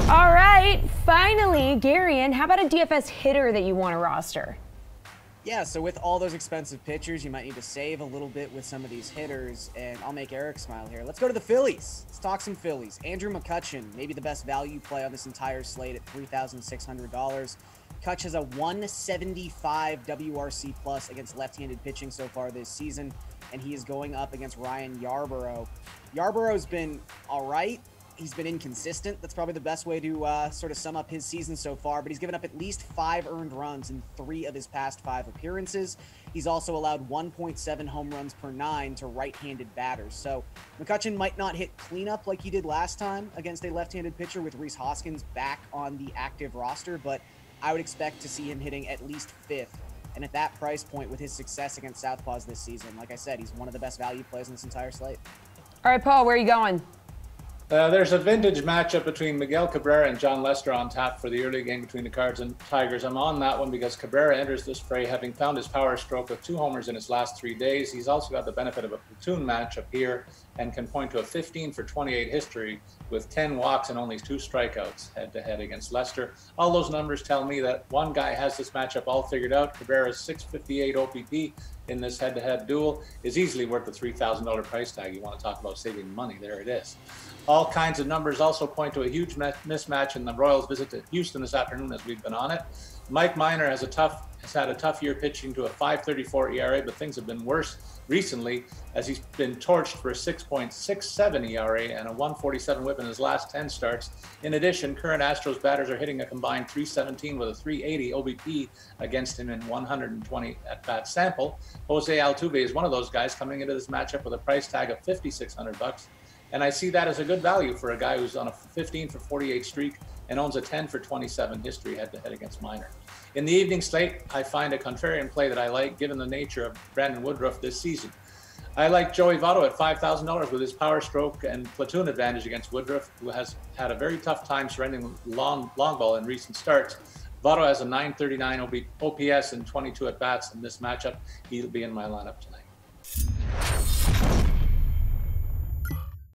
All right, finally, Garion, how about a DFS hitter that you want to roster? Yeah, so with all those expensive pitchers, you might need to save a little bit with some of these hitters, and I'll make Eric smile here. Let's go to the Phillies. Let's talk some Phillies. Andrew McCutchen, maybe the best value play on this entire slate at $3,600. Kutch has a 175 WRC plus against left-handed pitching so far this season, and he is going up against Ryan Yarbrough. Yarborough's been all right. He's been inconsistent. That's probably the best way to sort of sum up his season so far, but he's given up at least 5 earned runs in 3 of his past 5 appearances. He's also allowed 1.7 home runs per 9 to right-handed batters. So McCutchen might not hit cleanup like he did last time against a left-handed pitcher with Rhys Hoskins back on the active roster, but I would expect to see him hitting at least 5th. And at that price point with his success against Southpaws this season, like I said, he's one of the best value plays in this entire slate. All right, Paul, where are you going? There's a vintage matchup between Miguel Cabrera and Jon Lester on tap for the early game between the Cards and Tigers. I'm on that one because Cabrera enters this fray having found his power stroke with 2 homers in his last 3 days. He's also got the benefit of a platoon matchup here and can point to a 15 for 28 history with 10 walks and only 2 strikeouts head-to-head against Lester. All those numbers tell me that one guy has this matchup all figured out. Cabrera's 658 OPP in this head-to-head duel is easily worth the $3,000 price tag. You want to talk about saving money, there it is. All kinds of numbers also point to a huge mismatch in the Royals' visit to Houston this afternoon as we've been on it. Mike Minor has had a tough year pitching to a 5.34 ERA, but things have been worse recently as he's been torched for a 6.67 ERA and a 1.47 whip in his last 10 starts. In addition, current Astros batters are hitting a combined 317 with a 380 OBP against him in 120 at-bat sample. Jose Altuve is one of those guys coming into this matchup with a price tag of $5,600. And I see that as a good value for a guy who's on a 15 for 48 streak and owns a 10 for 27 history head-to-head against Minor. In the evening slate, I find a contrarian play that I like given the nature of Brandon Woodruff this season. I like Joey Votto at $5,000 with his power stroke and platoon advantage against Woodruff, who has had a very tough time surrendering long ball in recent starts. Votto has a 939 OPS and 22 at-bats in this matchup. He'll be in my lineup tonight.